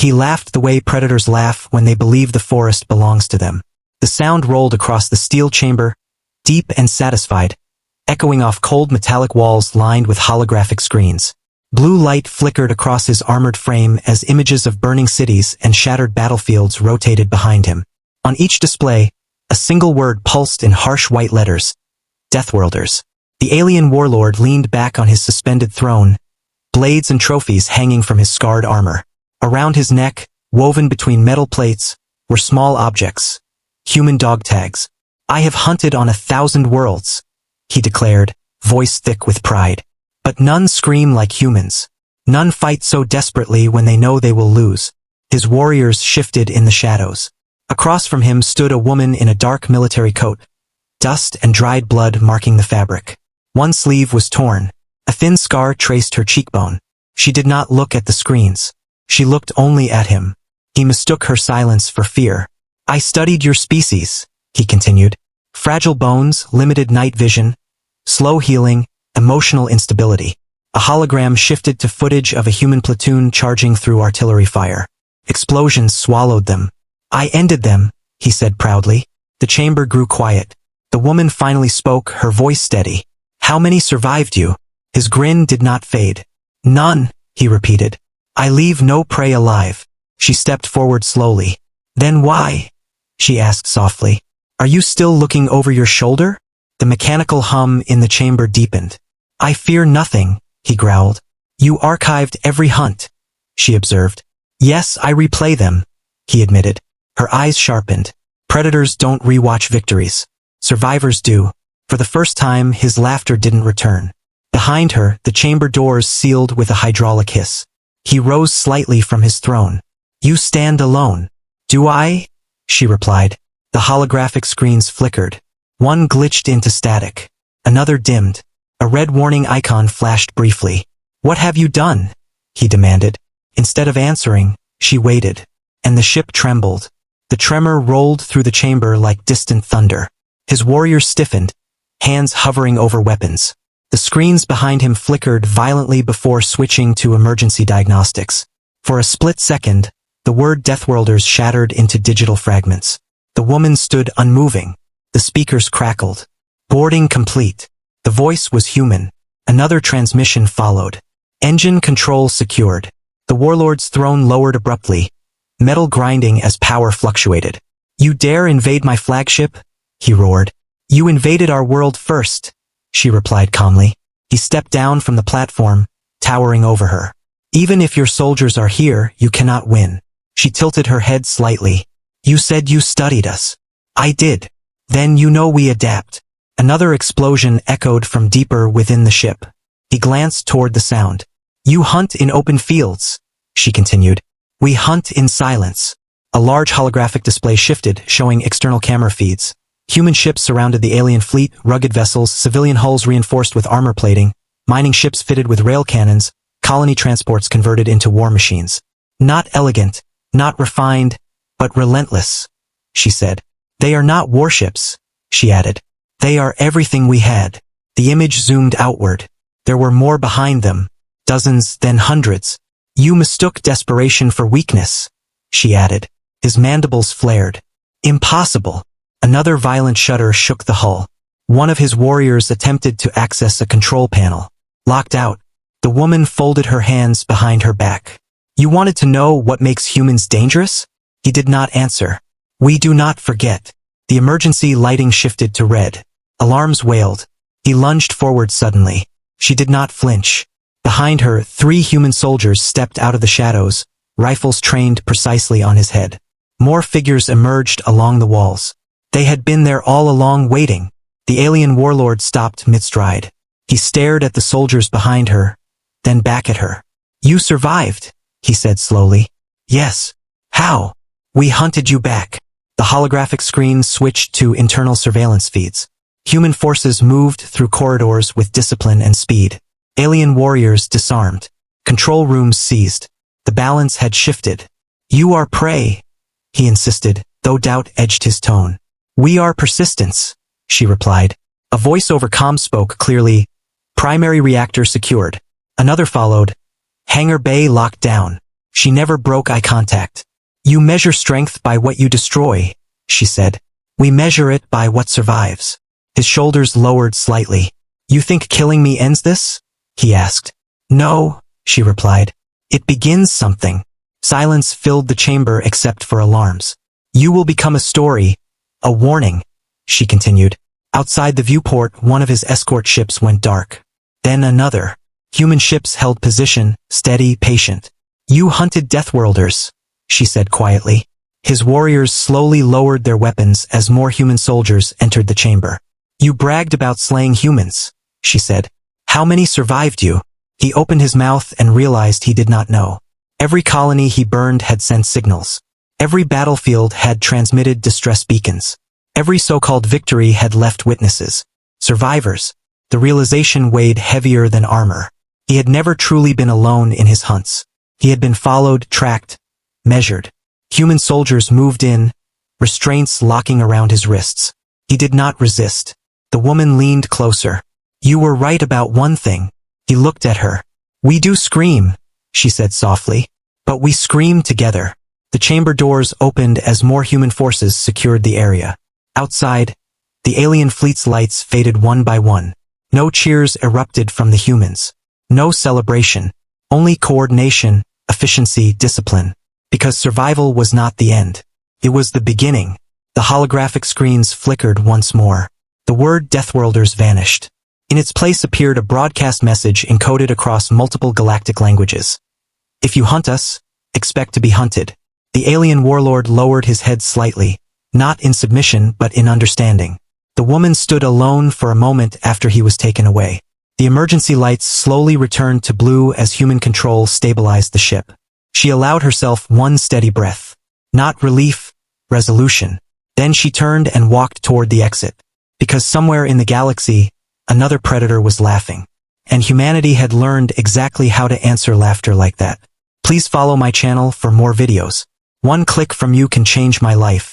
He laughed the way predators laugh when they believe the forest belongs to them. The sound rolled across the steel chamber, deep and satisfied, echoing off cold metallic walls lined with holographic screens. Blue light flickered across his armored frame as images of burning cities and shattered battlefields rotated behind him. On each display, a single word pulsed in harsh white letters: Deathworlders. The alien warlord leaned back on his suspended throne, blades and trophies hanging from his scarred armor. Around his neck, woven between metal plates, were small objects, human dog tags. "I have hunted on 1,000 worlds," he declared, voice thick with pride. "But none scream like humans. None fight so desperately when they know they will lose." His warriors shifted in the shadows. Across from him stood a woman in a dark military coat, dust and dried blood marking the fabric. One sleeve was torn. A thin scar traced her cheekbone. She did not look at the screens. She looked only at him. He mistook her silence for fear. "I studied your species," he continued. "Fragile bones, limited night vision, slow healing, emotional instability." A hologram shifted to footage of a human platoon charging through artillery fire. Explosions swallowed them. "I ended them," he said proudly. The chamber grew quiet. The woman finally spoke, her voice steady. "How many survived you?" His grin did not fade. "None," he repeated. "I leave no prey alive." She stepped forward slowly. "Then why?" she asked softly. "Are you still looking over your shoulder?" The mechanical hum in the chamber deepened. "I fear nothing," he growled. "You archived every hunt," she observed. "Yes, I replay them," he admitted. Her eyes sharpened. "Predators don't rewatch victories. Survivors do." For the first time, his laughter didn't return. Behind her, the chamber doors sealed with a hydraulic hiss. He rose slightly from his throne. "You stand alone." "Do I?" she replied. The holographic screens flickered. One glitched into static. Another dimmed. A red warning icon flashed briefly. "What have you done?" he demanded. Instead of answering, she waited. And the ship trembled. The tremor rolled through the chamber like distant thunder. His warriors stiffened, hands hovering over weapons. The screens behind him flickered violently before switching to emergency diagnostics. For a split second, the word Deathworlders shattered into digital fragments. The woman stood unmoving. The speakers crackled. "Boarding complete." The voice was human. Another transmission followed. "Engine control secured." The warlord's throne lowered abruptly, metal grinding as power fluctuated. "You dare invade my flagship?" he roared. "You invaded our world first," she replied calmly. He stepped down from the platform, towering over her. "Even if your soldiers are here, you cannot win." She tilted her head slightly. "You said you studied us." "I did." "Then you know we adapt." Another explosion echoed from deeper within the ship. He glanced toward the sound. "You hunt in open fields," she continued. "We hunt in silence." A large holographic display shifted, showing external camera feeds. Human ships surrounded the alien fleet, rugged vessels, civilian hulls reinforced with armor plating, mining ships fitted with rail cannons, colony transports converted into war machines. "Not elegant, not refined, but relentless," she said. "They are not warships," she added. "They are everything we had." The image zoomed outward. There were more behind them. Dozens, then hundreds. "You mistook desperation for weakness," she added. His mandibles flared. "Impossible." Another violent shudder shook the hull. One of his warriors attempted to access a control panel. Locked out. The woman folded her hands behind her back. "You wanted to know what makes humans dangerous?" He did not answer. "We do not forget." The emergency lighting shifted to red. Alarms wailed. He lunged forward suddenly. She did not flinch. Behind her, 3 human soldiers stepped out of the shadows, rifles trained precisely on his head. More figures emerged along the walls. They had been there all along waiting. The alien warlord stopped mid-stride. He stared at the soldiers behind her, then back at her. "You survived," he said slowly. "Yes." "How?" "We hunted you back." The holographic screen switched to internal surveillance feeds. Human forces moved through corridors with discipline and speed. Alien warriors disarmed. Control rooms seized. The balance had shifted. "You are prey," he insisted, though doubt edged his tone. "We are persistence," she replied. A voice over comm spoke clearly. "Primary reactor secured." Another followed. "Hangar bay locked down." She never broke eye contact. You measure strength by what you destroy, she said. We measure it by what survives. His shoulders lowered slightly. You think killing me ends this? He asked. No, she replied. It begins something. Silence filled the chamber except for alarms. You will become a story, a warning, she continued. Outside the viewport, one of his escort ships went dark. Then another. Human ships held position, steady, patient. You hunted Deathworlders, she said quietly. His warriors slowly lowered their weapons as more human soldiers entered the chamber. You bragged about slaying humans, she said. How many survived you? He opened his mouth and realized he did not know. Every colony he burned had sent signals. Every battlefield had transmitted distress beacons. Every so-called victory had left witnesses. Survivors. The realization weighed heavier than armor. He had never truly been alone in his hunts. He had been followed, tracked, measured. Human soldiers moved in, restraints locking around his wrists. He did not resist. The woman leaned closer. You were right about one thing. He looked at her. We do scream, she said softly. But we scream together. The chamber doors opened as more human forces secured the area. Outside, the alien fleet's lights faded one by one. No cheers erupted from the humans. No celebration. Only coordination, efficiency, discipline. Because survival was not the end. It was the beginning. The holographic screens flickered once more. The word Deathworlders vanished. In its place appeared a broadcast message encoded across multiple galactic languages. If you hunt us, expect to be hunted. The alien warlord lowered his head slightly, not in submission but in understanding. The woman stood alone for a moment after he was taken away. The emergency lights slowly returned to blue as human control stabilized the ship. She allowed herself one steady breath. Not relief, resolution. Then she turned and walked toward the exit. Because somewhere in the galaxy, another predator was laughing. And humanity had learned exactly how to answer laughter like that. Please follow my channel for more videos. One click from you can change my life.